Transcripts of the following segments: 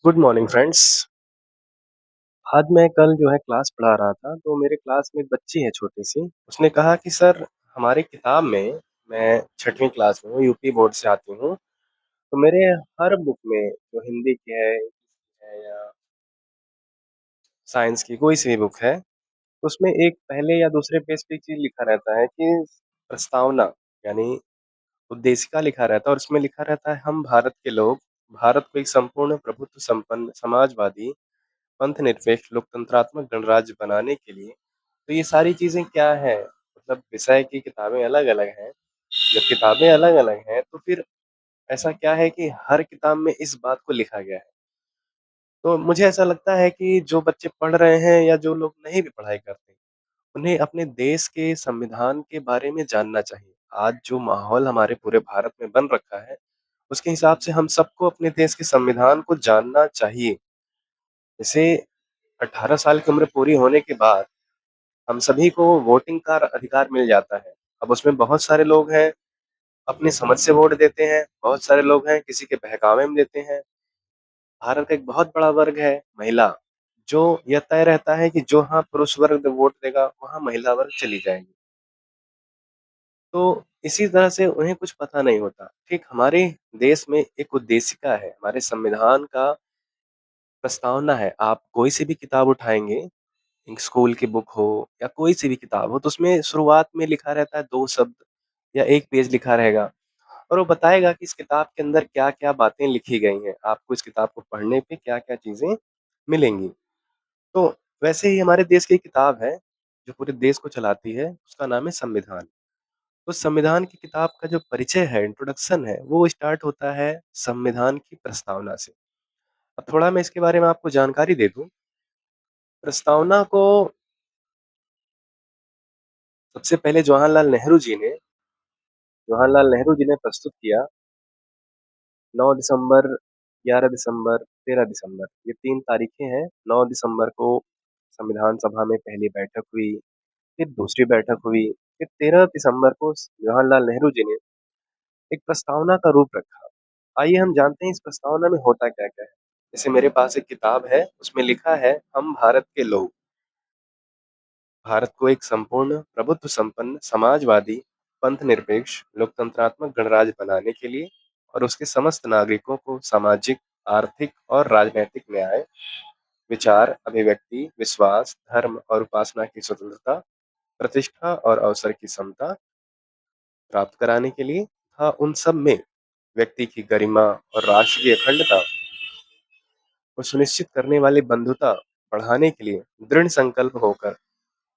Good morning friends. आज मैं कल जो है क्लास पढ़ा रहा था, तो मेरे क्लास में एक बच्ची है छोटी-सी। उसने कहा कि सर हमारी किताब में मैं 6वीं क्लास में हूँ, यूपी बोर्ड से आती हूँ, तो मेरे हर बुक में जो हिंदी की है, इंग्लिश की है या साइंस की कोई सी भी बुक है, तो उसमें एक पहले या दूसरे पेज पे एक चीज़ लिखा रहता है कि प्रस्तावना यानी उद्देशिका लिखा रहता है और उसमें लिखा रहता है हम भारत के लोग, भारत को एक संपूर्ण प्रभुत्व संपन्न समाजवादी पंथ-निरपेक्ष लोकतंत्रात्मक गणराज्य बनाने के लिए, तो ये सारी चीज़ें क्या हैं? मतलब विषय की किताबें अलग-अलग हैं। जब किताबें अलग-अलग हैं, तो फिर ऐसा क्या है कि हर किताब में इस बात को लिखा गया है। तो मुझे ऐसा लगता है कि जो बच्चे पढ़ रहे हैं या जो लोग नहीं भी पढ़ाई करते, उन्हें अपने देश के संविधान के बारे में जानना चाहिए। आज जो माहौल हमारे पूरे भारत में बन रखा है, उसके हिसाब से हम सबको अपने देश के संविधान को जानना चाहिए। जैसे 18 साल की उम्र पूरी होने के बाद हम सभी को वोटिंग का अधिकार मिल जाता है। अब उसमें बहुत सारे लोग हैं, अपनी समझ से वोट देते हैं, बहुत सारे लोग हैं किसी के बहकावे में देते हैं। भारत का एक बहुत बड़ा वर्ग है महिला, जो यह तय रहता है कि जहाँ पुरुष वर्ग वोट देगा, वहाँ महिला वर्ग चली जाएगी। तो इसी तरह से उन्हें कुछ पता नहीं होता। ठीक हमारे देश में एक उद्देशिका है, हमारे संविधान का प्रस्तावना है। आप कोई सी भी किताब उठाएँगे, एक स्कूल की बुक हो या कोई सी भी किताब हो, तो उसमें शुरुआत में लिखा रहता है 2 शब्द या 1 पेज लिखा रहेगा और वो बताएगा कि इस किताब के अंदर क्या-क्या बातें लिखी गई हैं। आपको इस किताब को पढ़ने पे क्या-क्या चीज़ें मिलेंगी। तो वैसे ही हमारे देश की एक किताब है, जो पूरे देश को चलाती है, उसका नाम है संविधान। तो संविधान की किताब का जो परिचय है, इंट्रोडक्शन है, वो स्टार्ट होता है संविधान की प्रस्तावना से। अब थोड़ा मैं इसके बारे में आपको जानकारी दे दूँ। प्रस्तावना को सबसे पहले जवाहरलाल नेहरू जी ने प्रस्तुत किया 9 दिसंबर, 11 दिसंबर, 13 दिसंबर ये 3 तारीखें हैं। 9 दिसंबर को संविधान सभा में पहली बैठक हुई, फिर दूसरी बैठक हुई, फिर 13 दिसंबर को जवाहरलाल नेहरू जी ने एक प्रस्तावना का रूप रखा। आइए हम जानते हैं इस प्रस्तावना में होता क्या-क्या है। जैसे मेरे पास एक किताब है, उसमें लिखा है हम भारत के लोग। भारत को एक संपूर्ण प्रभुत्व संपन्न समाजवादी पंथ निरपेक्ष लोकतंत्रात्मक गणराज्य बनाने के लिए और उसके समस्त नागरिकों को सामाजिक आर्थिक और राजनैतिक न्याय विचार अभिव्यक्ति विश्वास धर्म और उपासना की स्वतंत्रता प्रतिष्ठा और अवसर की समता प्राप्त कराने के लिए तथा उन सब में व्यक्ति की गरिमा और राष्ट्र की अखंडता को सुनिश्चित करने वाली बंधुता बढ़ाने के लिए दृढ़ संकल्प होकर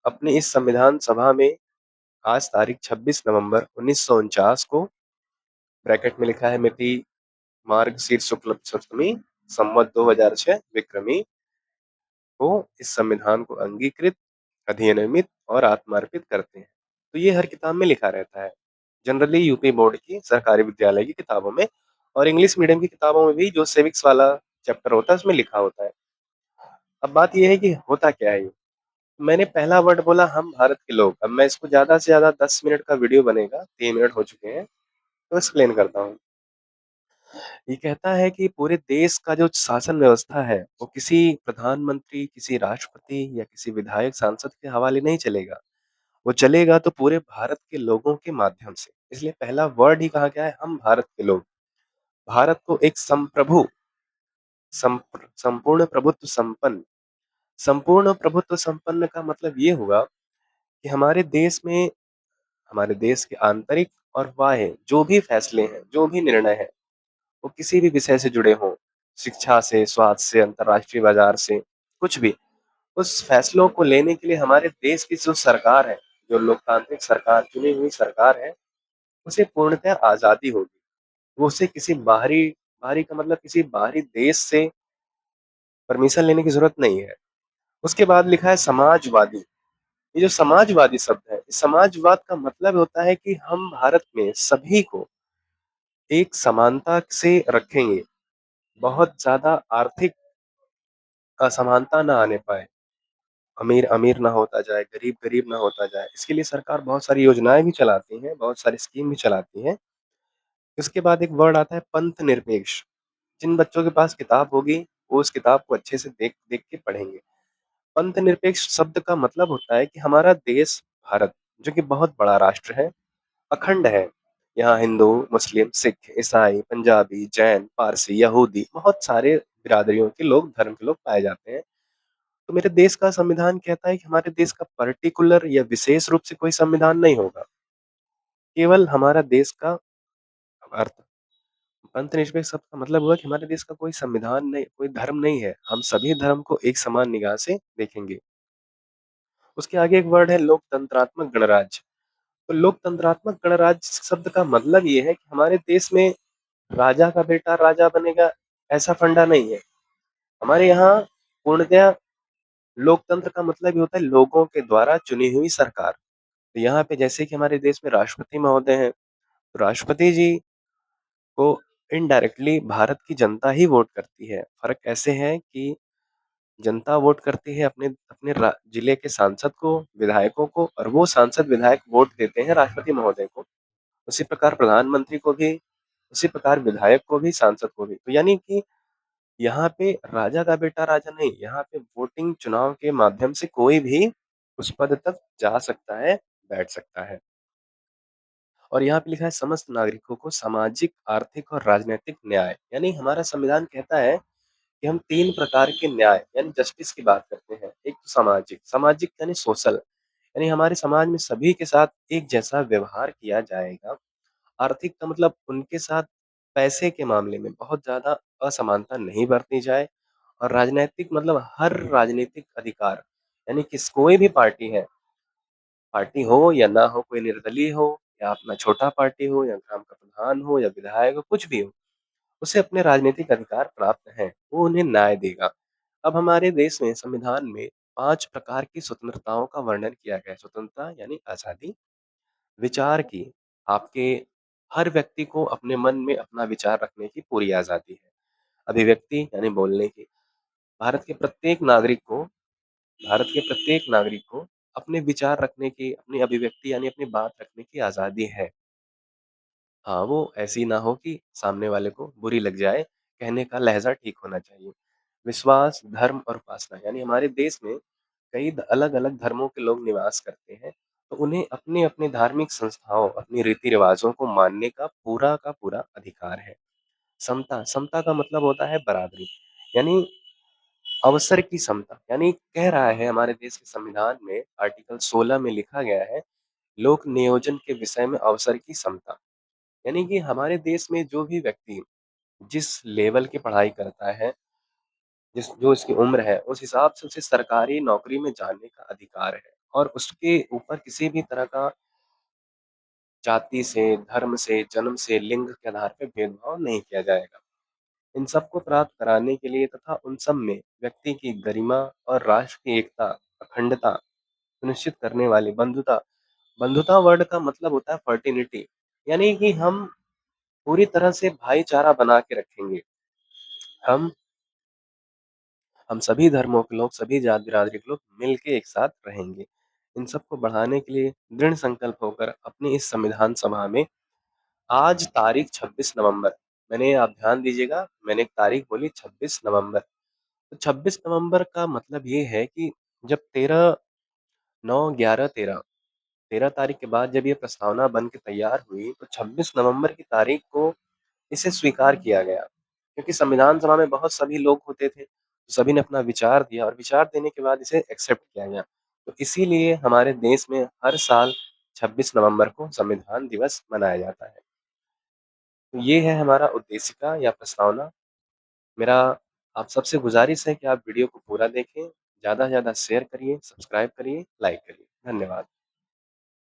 अपनी इस संविधान सभा में आज तारीख 26 नवंबर 1949 को ब्रैकेट में लिखा है मिति मार्गशीर्ष शुक्ल सप्तमी संवत 2006 विक्रमी को इस संविधान को अंगीकृत अधिनियमित और आत्मार्पित करते हैं। तो ये हर किताब में लिखा रहता है। जनरली यूपी बोर्ड की सरकारी विद्यालय की किताबों में और इंग्लिश मीडियम की किताबों में भी जो सिविक्स वाला चैप्टर होता है उसमें लिखा होता है। अब बात ये है कि होता क्या है ये? मैंने पहला वर्ड बोला हम भारत के लोग। अब मैं इसको ज़्यादा से ज़्यादा 10 मिनट का वीडियो बनेगा, 3 मिनट हो चुके हैं, तो एक्सप्लेन करता हूँ। ये कहता है कि पूरे देश का जो शासन व्यवस्था है, वो किसी प्रधानमंत्री, किसी राष्ट्रपति या किसी विधायक, सांसद के हवाले नहीं चलेगा। वो चलेगा तो पूरे भारत के लोगों के माध्यम से। इसलिए पहला वर्ड ही कहा गया है हम भारत के लोग। भारत को एक संपूर्ण प्रभुत्व संपन्न संपूर्ण प्रभुत्व संपन्न का मतलब ये हुआ कि हमारे देश के आंतरिक और बाह्य जो भी फैसले हैं, जो भी निर्णय हैं, वो किसी भी विषय से जुड़े हों, शिक्षा से, स्वास्थ्य से, अंतर्राष्ट्रीय बाजार से, कुछ भी, उस फैसलों को लेने के लिए हमारे देश की जो सरकार है, जो लोकतांत्रिक सरकार, चुनी हुई सरकार है, उसे पूर्णतः आज़ादी होगी। वो उसे किसी बाहरी का मतलब किसी बाहरी देश से परमिशन लेने की ज़रूरत नहीं है। उसके बाद लिखा है समाजवादी। ये जो समाजवादी शब्द है, समाजवाद का मतलब होता है कि हम भारत में सभी को एक समानता से रखेंगे। बहुत ज़्यादा आर्थिक असमानता ना आने पाए। अमीर अमीर ना होता जाए, गरीब गरीब ना होता जाए। इसके लिए सरकार बहुत सारी योजनाएँ भी चलाती हैं, बहुत सारी स्कीम भी चलाती हैं। उसके बाद एक वर्ड आता है पंथ निरपेक्ष। जिन बच्चों के पास किताब होगी, वो उस किताब को अच्छे से देख देख के पढ़ेंगे। पंथ निरपेक्ष शब्द का मतलब होता है कि हमारा देश भारत, जो कि बहुत बड़ा राष्ट्र है, अखंड है। यहाँ हिंदू, मुस्लिम, सिख, ईसाई, पंजाबी, जैन, पारसी, यहूदी बहुत सारे बिरादरियों के लोग, धर्म के लोग पाए जाते हैं। तो मेरे देश का संविधान कहता है कि हमारे देश का पर्टिकुलर या विशेष रूप से कोई संविधान नहीं होगा, केवल हमारा देश का अर्थ। पंथनिरपेक्ष शब्द का मतलब हुआ कि हमारे देश का कोई संविधान नहीं, कोई धर्म नहीं है। हम सभी धर्म को एक समान निगाह से देखेंगे। उसके आगे एक वर्ड है लोकतंत्रात्मक गणराज्य। तो लोकतंत्रात्मक गणराज्य शब्द का मतलब ये है कि हमारे देश में राजा का बेटा राजा बनेगा, ऐसा फंडा नहीं है। हमारे यहाँ पूर्णतया लोकतंत्र का मतलब ये होता है लोगों के द्वारा चुनी हुई सरकार। तो यहाँ पे जैसे कि हमारे देश में राष्ट्रपति महोदय हैं, तो राष्ट्रपति जी को इनडायरेक्टली भारत की जनता ही वोट करती है। फ़र्क ऐसे है कि जनता वोट करती है अपने अपने जिले के सांसद को, विधायकों को, और वो सांसद विधायक वोट देते हैं राष्ट्रपति महोदय को। उसी प्रकार प्रधानमंत्री को भी, उसी प्रकार विधायक को भी, सांसद को भी। तो यानी कि यहाँ पे राजा का बेटा राजा नहीं, यहाँ पे वोटिंग चुनाव के माध्यम से कोई भी उस पद तक जा सकता है, बैठ सकता है। और यहाँ पे लिखा है समस्त नागरिकों को सामाजिक, आर्थिक और राजनैतिक न्याय। यानी हमारा संविधान कहता है कि हम 3 प्रकार के न्याय यानी जस्टिस की बात करते हैं। एक तो सामाजिक, सामाजिक यानी सोशल, यानी हमारे समाज में सभी के साथ एक जैसा व्यवहार किया जाएगा। आर्थिक का मतलब उनके साथ पैसे के मामले में बहुत ज़्यादा असमानता नहीं बरती जाए। और राजनैतिक मतलब हर राजनीतिक अधिकार, यानी किस कोई भी पार्टी है, पार्टी हो या ना हो, कोई निर्दलीय हो या अपना छोटा पार्टी हो या ग्राम का प्रधान हो या विधायक हो, कुछ भी हो, उसे अपने राजनीतिक अधिकार प्राप्त हैं, वो उन्हें न्याय देगा। अब हमारे देश में संविधान में 5 प्रकार की स्वतंत्रताओं का वर्णन किया गया है। स्वतंत्रता यानी आज़ादी, विचार की, आपके हर व्यक्ति को अपने मन में अपना विचार रखने की पूरी आज़ादी है। अभिव्यक्ति यानी बोलने की, भारत के प्रत्येक नागरिक को भारत के प्रत्येक नागरिक को अपने विचार रखने की, अपनी अभिव्यक्ति यानी अपनी बात रखने की आज़ादी है। हाँ, वो ऐसी ना हो कि सामने वाले को बुरी लग जाए, कहने का लहज़ा ठीक होना चाहिए। विश्वास, धर्म और उपासना यानी हमारे देश में कई अलग-अलग धर्मों के लोग निवास करते हैं, तो उन्हें अपनी-अपनी धार्मिक संस्थाओं, अपनी रीति-रिवाज़ों को मानने का पूरा अधिकार है। समता, समता का मतलब होता है बराबरी, यानी अवसर की समता, यानी कह रहा है हमारे देश के संविधान में आर्टिकल 16 में लिखा गया है, लोक नियोजन के विषय में अवसर की समता। यानी कि हमारे देश में जो भी व्यक्ति जिस लेवल की पढ़ाई करता है, जिस जो इसकी उम्र है, उस हिसाब से उसे सरकारी नौकरी में जाने का अधिकार है और उसके ऊपर किसी भी तरह का जाति से, धर्म से, जन्म से, लिंग के आधार पे भेदभाव नहीं किया जाएगा। इन सबको प्राप्त कराने के लिए तथा उन सब में व्यक्ति की गरिमा और राष्ट्र की एकता, अखंडता सुनिश्चित करने वाली बंधुता। बंधुता वर्ड का मतलब होता है फर्टिनिटी, यानी कि हम पूरी तरह से भाईचारा बना के रखेंगे। हम हम सभी धर्मों के लोग, सभी जात बिरादरी के लोग मिल के एक साथ रहेंगे। इन सबको बढ़ाने के लिए दृढ़ संकल्प होकर अपनी इस संविधान सभा में आज तारीख 26 नवंबर, मैंने आप ध्यान दीजिएगा, मैंने एक तारीख बोली 26 नवंबर। तो 26 नवंबर का मतलब ये है कि जब 13 तारीख के बाद जब ये प्रस्तावना बन के तैयार हुई, तो 26 नवंबर की तारीख को इसे स्वीकार किया गया। क्योंकि संविधान सभा में बहुत सभी लोग होते थे, तो सभी ने अपना विचार दिया और विचार देने के बाद इसे एक्सेप्ट किया गया। तो इसीलिए हमारे देश में हर साल 26 नवंबर को संविधान दिवस मनाया जाता है। तो ये है हमारा उद्देशिका या प्रस्तावना। मेरा आप सबसे गुज़ारिश है कि आप वीडियो को पूरा देखें, ज़्यादा से ज़्यादा शेयर करिए, सब्सक्राइब करिए, लाइक करिए। धन्यवाद।